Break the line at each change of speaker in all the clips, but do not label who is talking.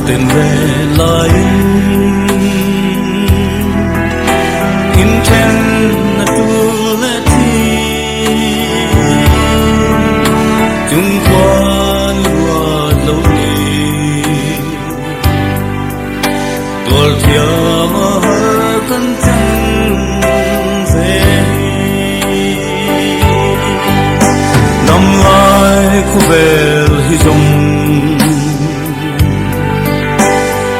tên về lại in trên là tu lệ thi chúng quan qua lâu ngày tuột theo mà hở cân chân về năm lại khu về hy vọng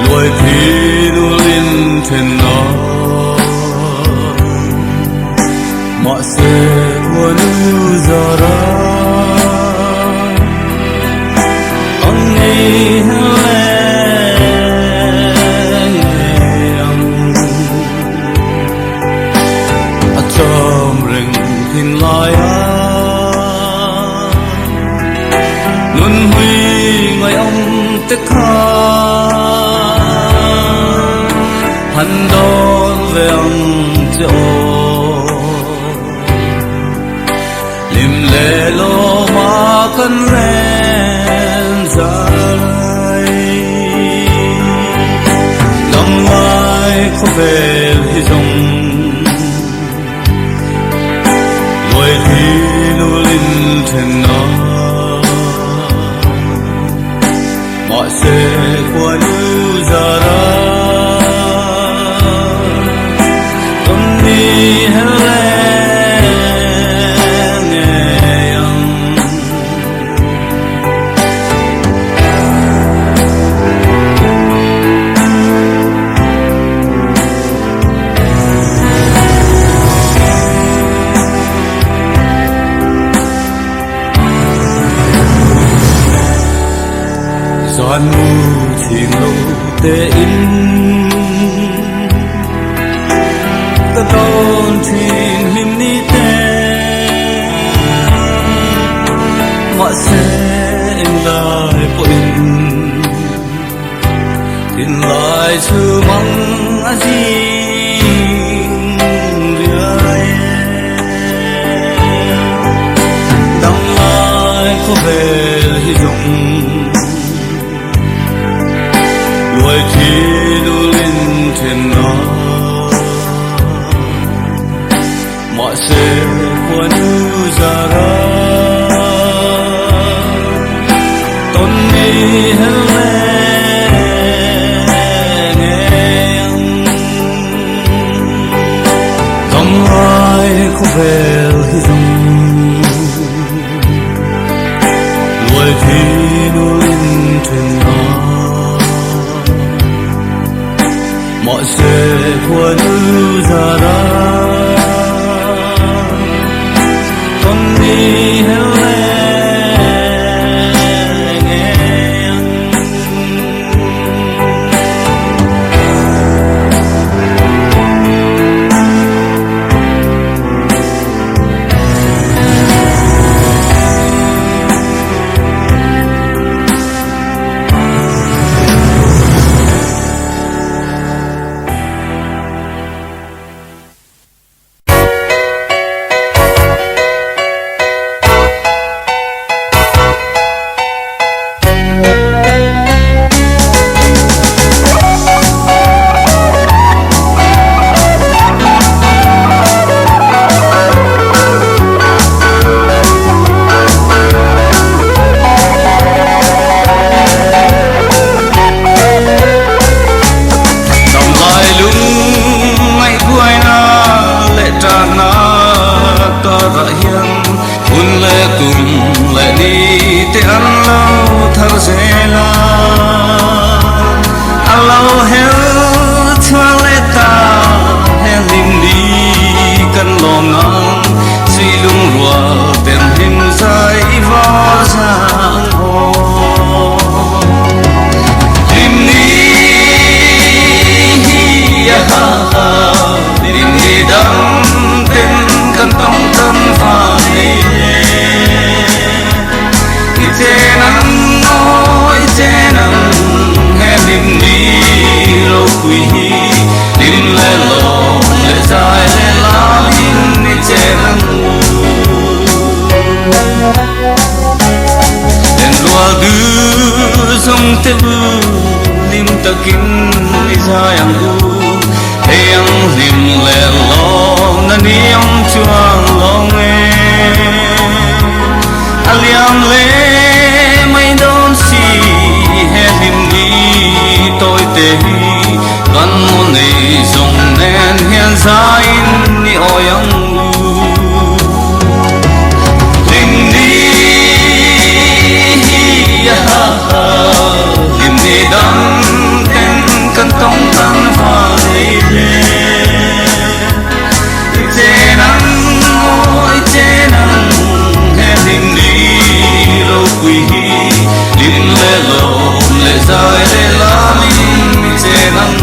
lùi thì nu lên trên nó mọi sự của nu Zira ông đi lên ở trong rừng hình lại luôn huy ngày ông tức hắn đón về ông chỗ lim lệ lô mà cơn lên dài năm mai không về thì dòng lối thì nu linh trên nó mọi sự của nu Zira Doan mu thiên lô tê in ta đón thiên lim ni tê mọi sẽ in lại bội in lại chưa mong a gì đăng lại có về hy vọng lùi thì nu lên trên nó mọi sự của nu Zira tôn đi hết lên không ai không về hy vọng lùi thì nu lên trên nó mọi sự của nu Zira con đi hết te bu lim dài ang u Heyang lim lệ lo na niang chuang long e Aliam le mai don si he lim ni tôi te Gan mo nei zong nen hian zain ni oyang u Lim ni lim ni dang ten kan tong tan hoa nei le che nang oi che nang he lim ni lo quy lim le lo le zai le la lim che nang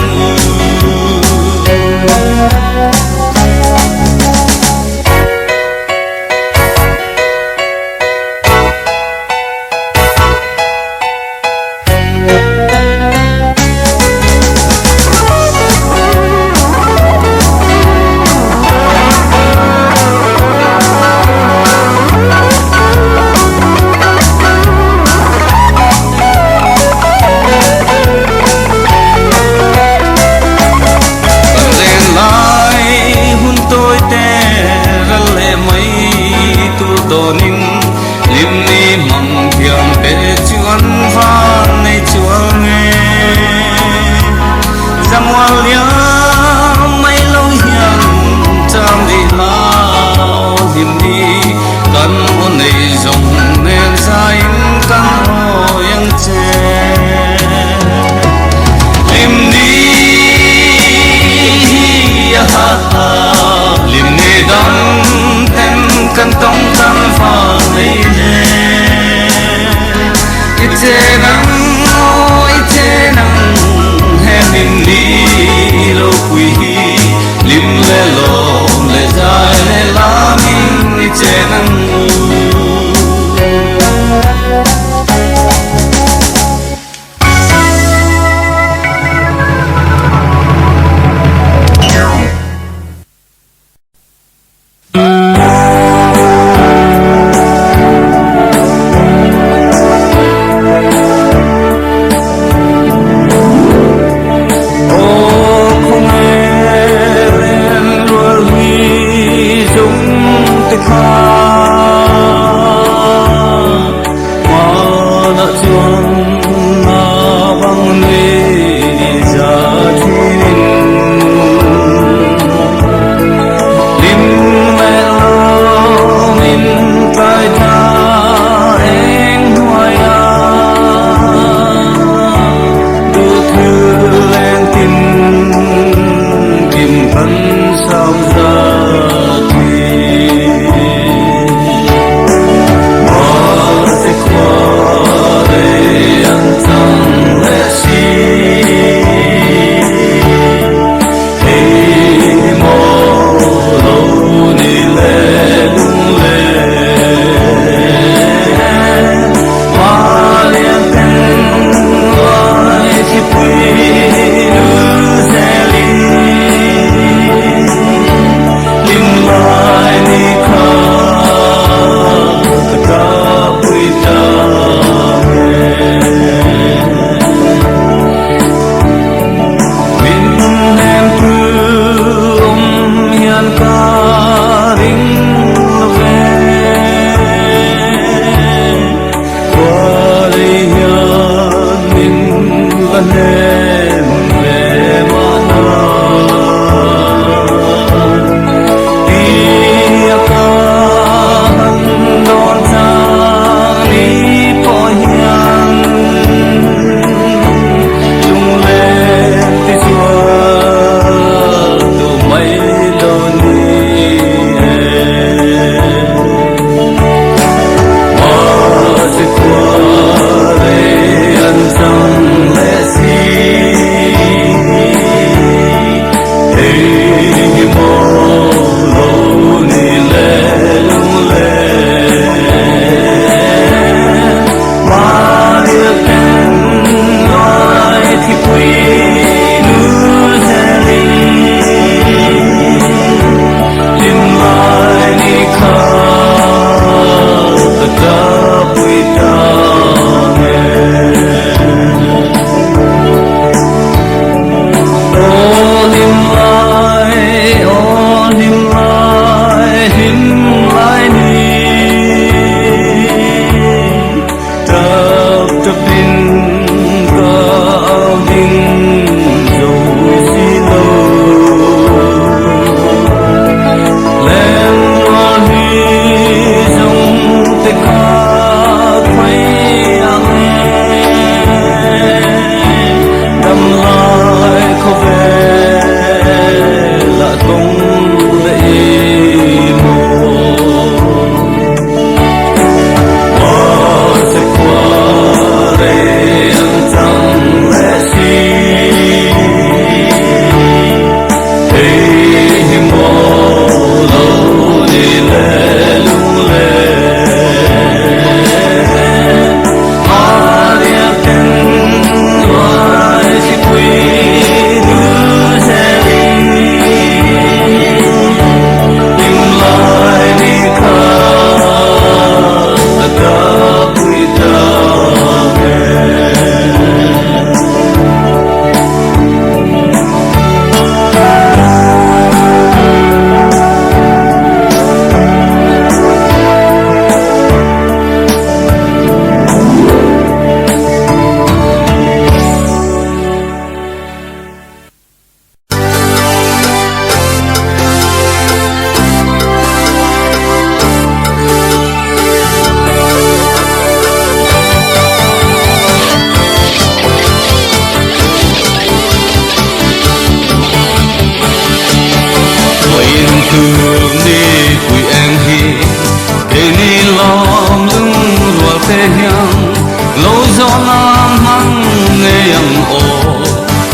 lom lung ruột te hiang lâu gió nam hăng nghe yang o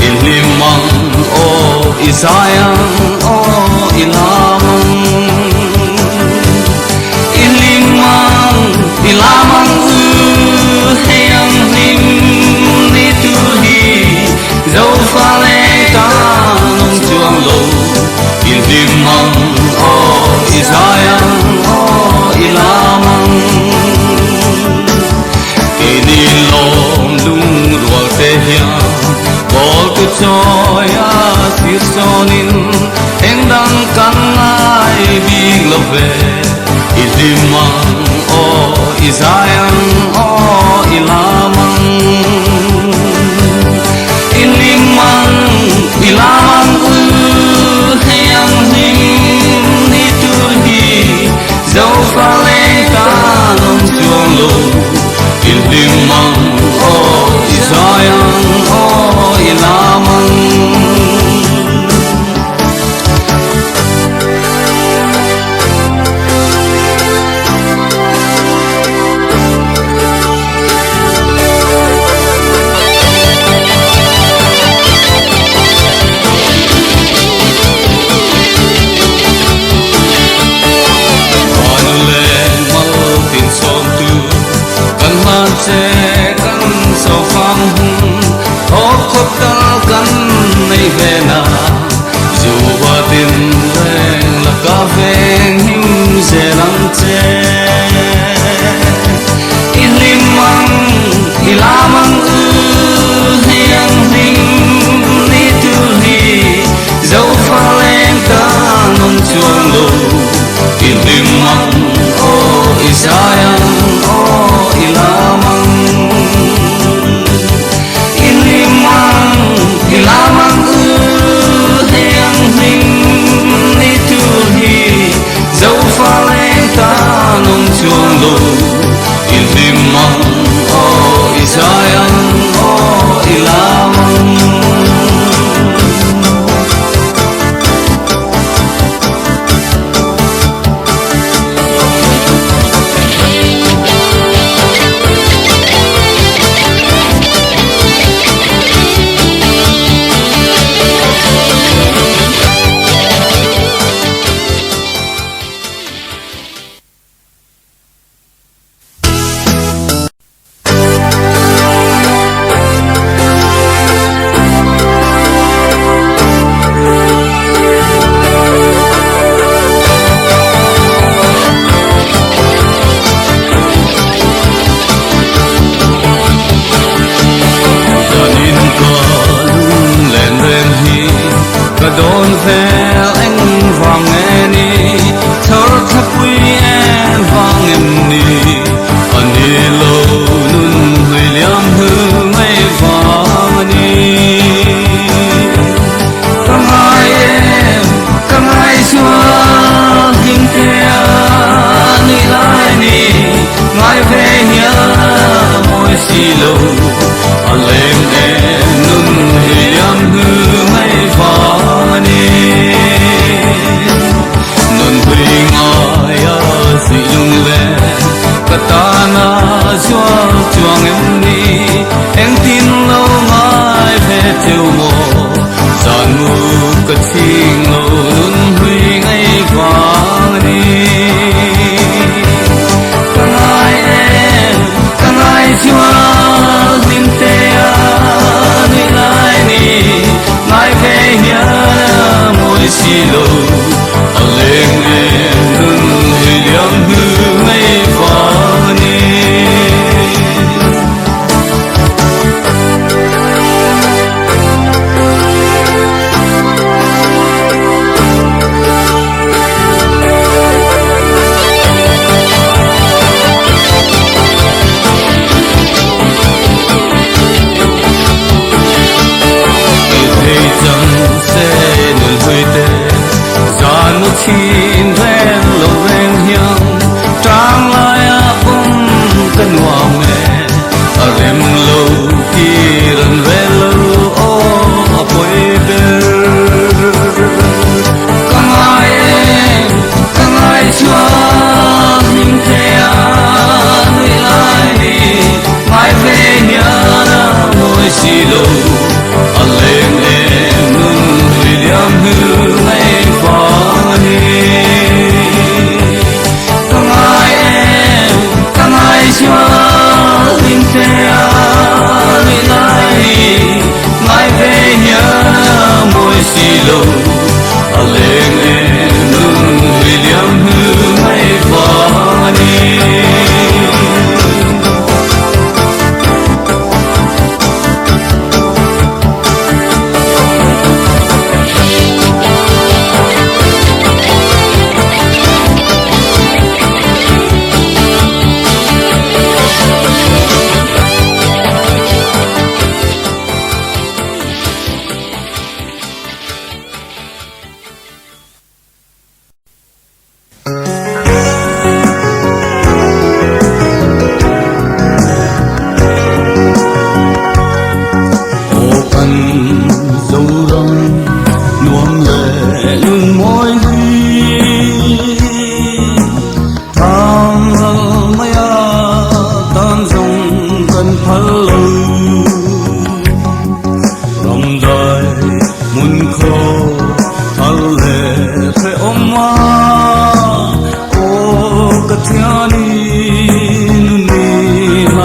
in lim mang o isayang o ilamang in lim mang ilamang heyang lim ni tu hi dấu pha lê ta nông chuông lâu in lim mang o isayang o ilamang ini lom lung ruột te hiang bol tu choy a thir sonin eng dang kan ai big love ilimang o isayang o ilamang ilamang heyang lim ni turhi dấu pha lê ta nông chuông lâu ilimang o isayang o ilamang se kan so phang hum ho khop ta kan nei ve na zu wa tin leng la ka veng him se lam che ilimang ilamang hiang hing ni tu hi zo fa leng ta non chuang lo ilimang o isayang o ilamang ilamang heyang hing ni tu hi dấu pha lê ta nông chuông lâu ilimang o isayang o ilamang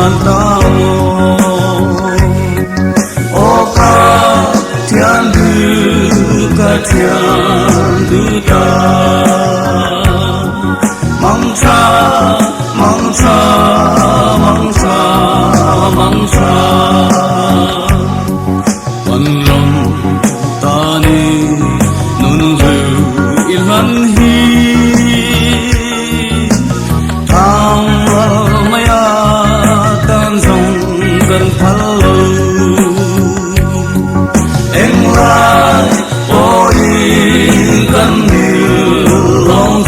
ban tao ô ca thiên đưa ta mong xa văn lòng ta ni nun rư ilhan hi thang maya tan dòng gần phalo em lại ôi gần như lòng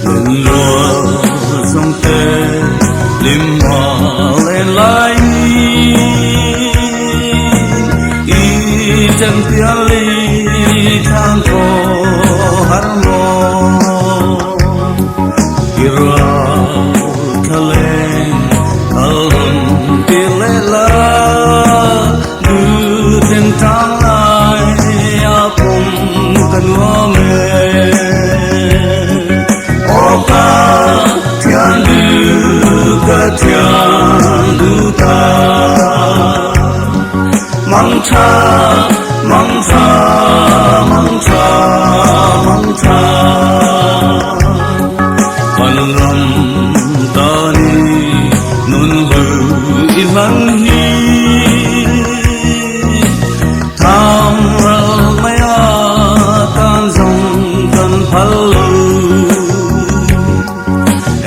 nên lúa dòng tê lim hoa lên lại y chân tia ly thang cô har mo ira thale alum tilela du ten thang lai apum kanwa me oka thian du ka thian du ta mong cha văn lòng ta ni nun hư ilhan hi tham maya tan dòng gần phalo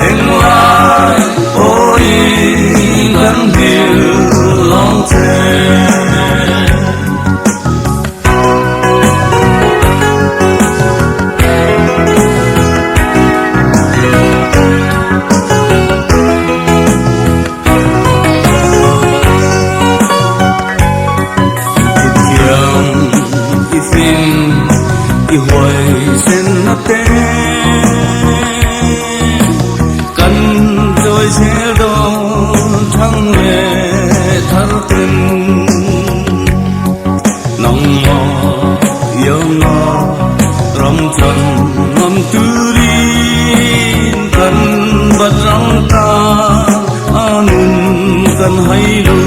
em lại ôi gần hiểu lòng thế i hoài sen Hnamte cần đôi xe đô thăng lệ thar tình nong mò yêu nó ram chân ngâm tư rin cần bật răng ta anun cần hay lu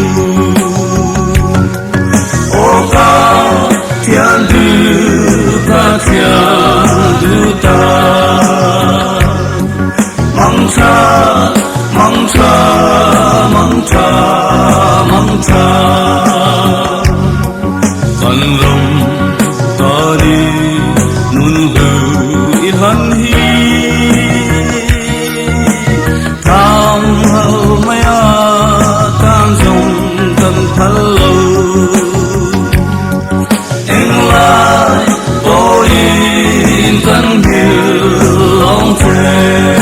ô ca thiên đưa ta mong cha văn lòng ta đi nun hư ilhan hi tham hậu maya tan dòng gần phalo em lại ôi gần hiểu lòng thế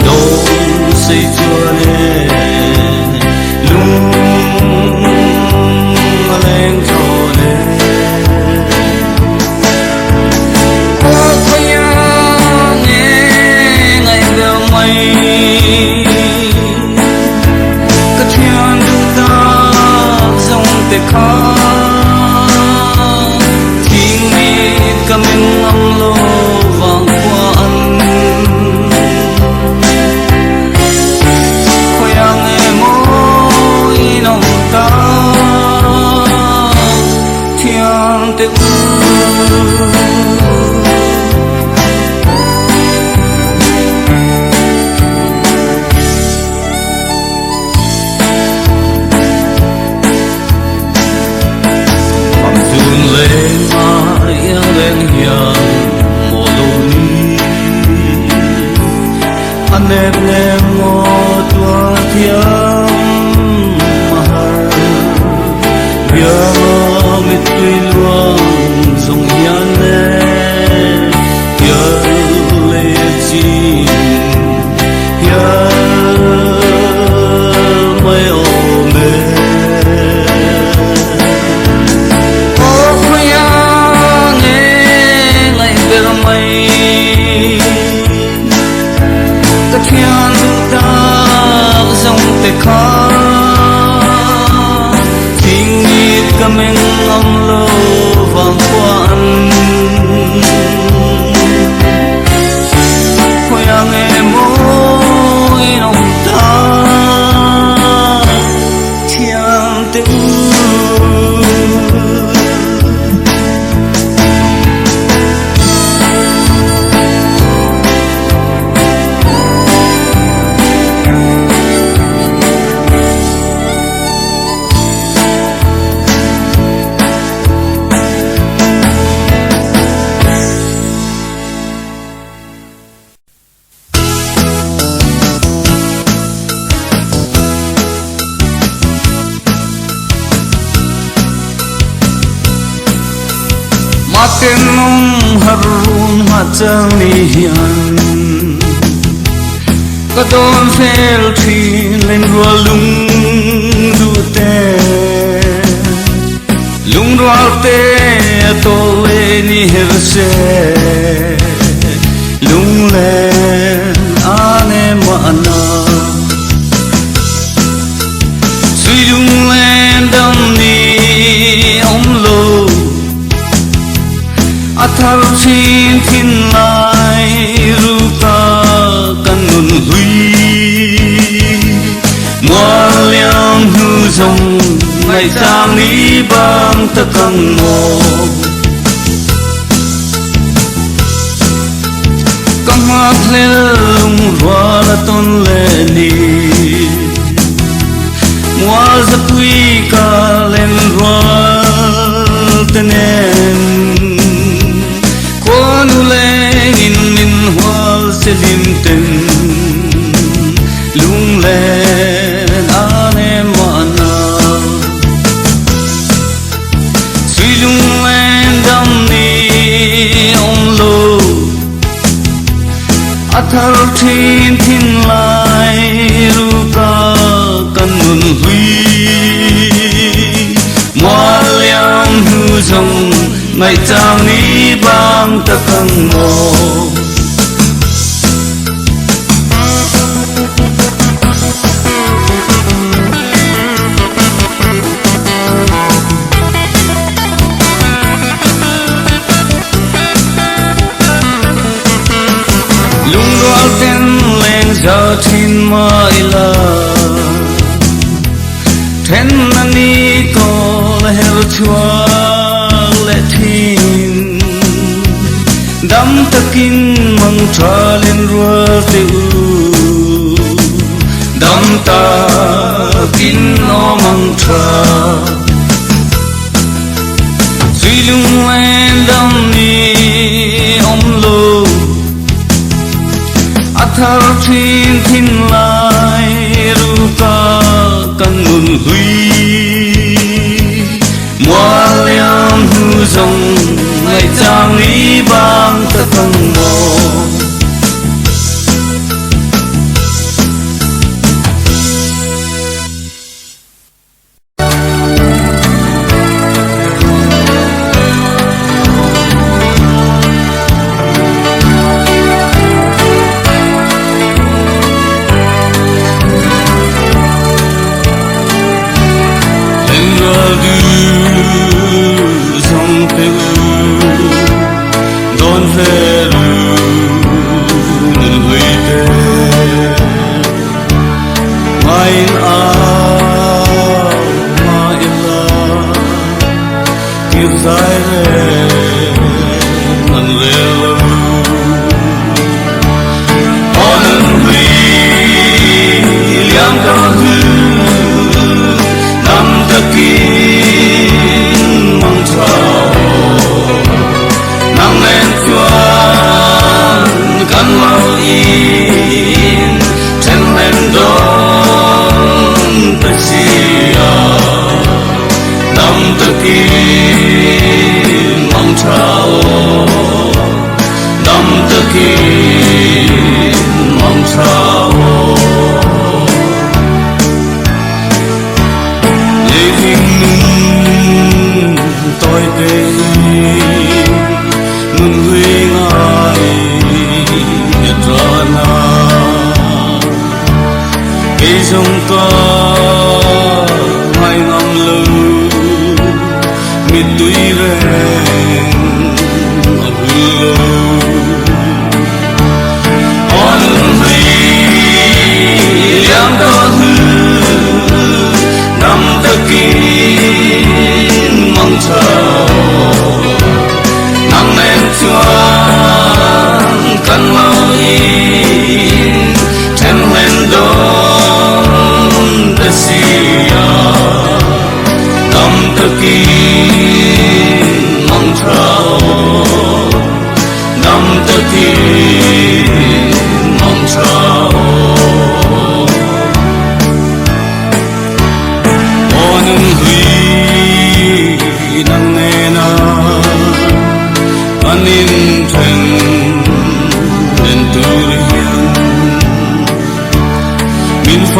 no mây cái thiên ta dòng tê khó thiên mi cả mình âm lô vàng qua ăn khoang em môi nồng ta thiên tê nếp nếp mô tua thiam mahar bia mơ mít tuy luang dòng hiền nè hiền lệ chi hiền mây ô mê ô khoya nghe lại bê mây thiên ta dòng tê khó thiên nhịp cả mình âm lô vàng quan khoang em môi nồng ta thiên tê Makin harun hachang ni hian kadon fel thin len rua lung du te lung rua te to le ni her se lung len ane mana sui lung len dam ni om lo athar chin thin lai rupa kanun hui mua liang hu dòng ngày tang ni bang ta kang mo kang hoa hle lung rua la ton le ni mua zapui ka len rua tenen lim ten lung len ane mana sui lung len dam ni om lo athar thin thin lai rupa kanun hui mua liang hu dòng ngày tang ni bang ta kang mo giờ thiên mai là thiên nani có là hero chua lệ thiên đắm takin mang tra lên rùa tiêu đắm takin nó mang tra duy lung em đắm ni om lo athar thin thin lai rupa kanun hui mua liang hu dòng ngày tang ni bang ta kang mo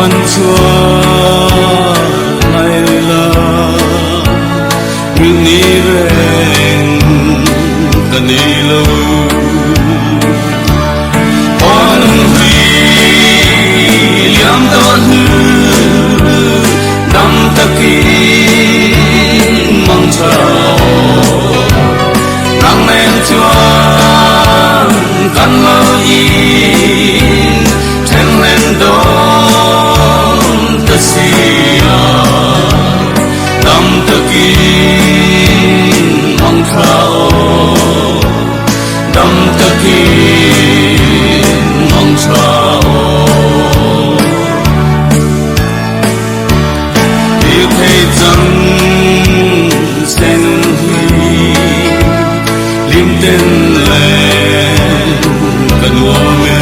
kan chua ngày la ni reng kan ni lo on hui liam ton nam taki mong chao nang men chuan kan lo in ten len don ta sia nam taki mong chao nam taki mong chao yêu thấy rằng sen huy lim tên lên cần uống mê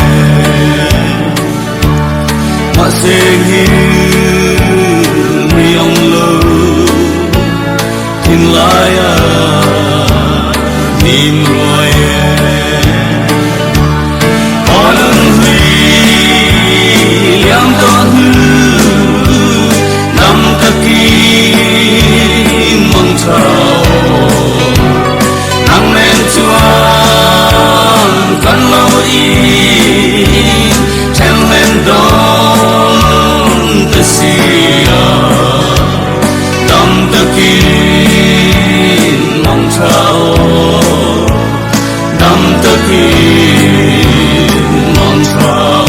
mà sẽ như mi ông lâu tin lại à niềm rồi có lần huy liam con năm ta kim mong chào nắng lên chuan cần lâu in chen lên đón ta sia tâm ta kim mong chào tâm ta kim mong chào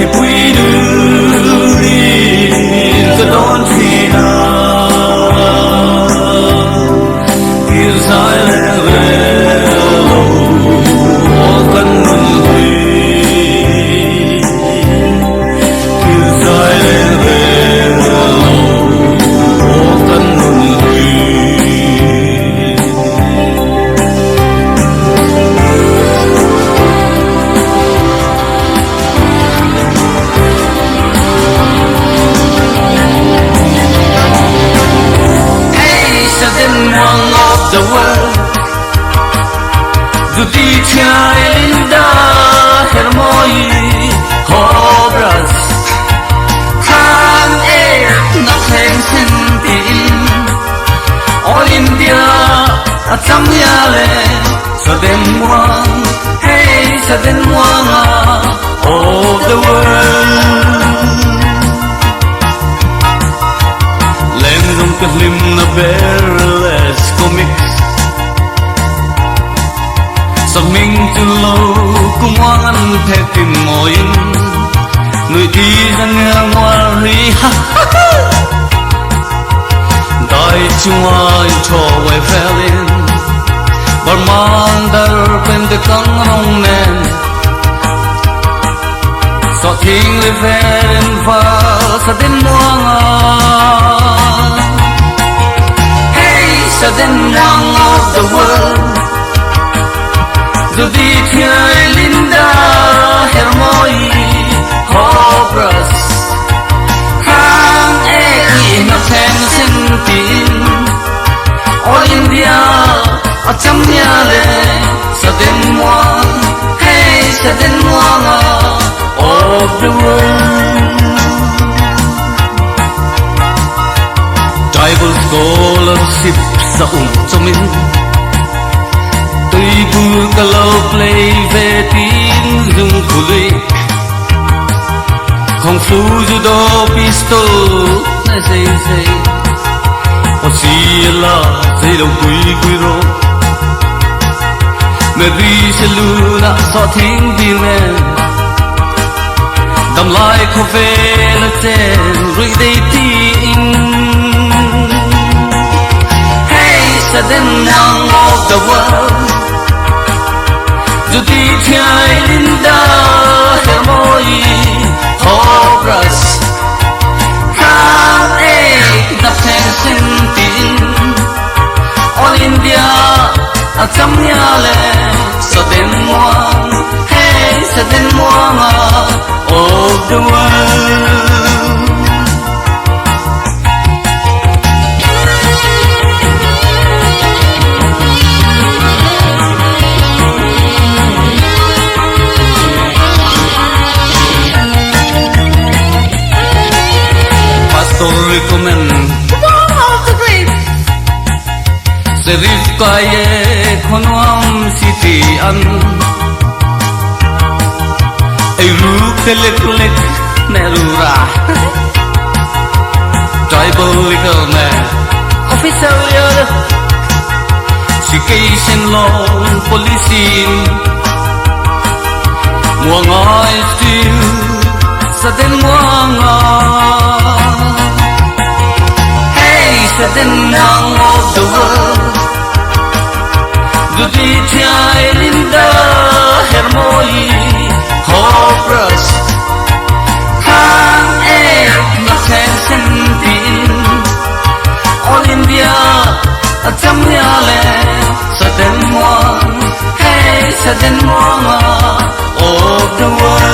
thì quý đưa đi cái đón khi nào
sa den wanga of the world. Lem dum kahlim na bearless comics. Saming tu lo kumwangan thekin moin. Người đi dân ngoan ri ha ha ha. Đại chuan cho way felin. Bar mang dar pen de kang rong nen. So thing le ven fa sa den moanga. Hey, sa den moang of the world. Dù đi theo Linda Hermoi Hopeless Hang eki na ten sentin All India a cham nya le sa den moang. Hey, sa den moang of the world. Tribal scholarship sa chomin. Tùy bu cả lâu play về tin dùng khuli. Không phu judo pistol na say say. O si la say đâu quy ro. Me vi se luna so thing đi men. Đam lai ko ve la ten rui dei tin. Hey, sa den nang of the world. Dù đi theo Linda Hermoi Hopeless Hang eki na ten sentin All India a cham nya le sa den moang. Hey, sa den moang of the world. Recommend one of the great Serif kaye khonwam city an ay ruk telek nerura tribal legal man officer yar education law policing muangai still sa den muanga. Sa den nang of the world. Dù đi theo Linda Hermoi Hopeless Hang eki na ten sentin All India a cham nya le sa den moang. Hey, sa den moang of the world.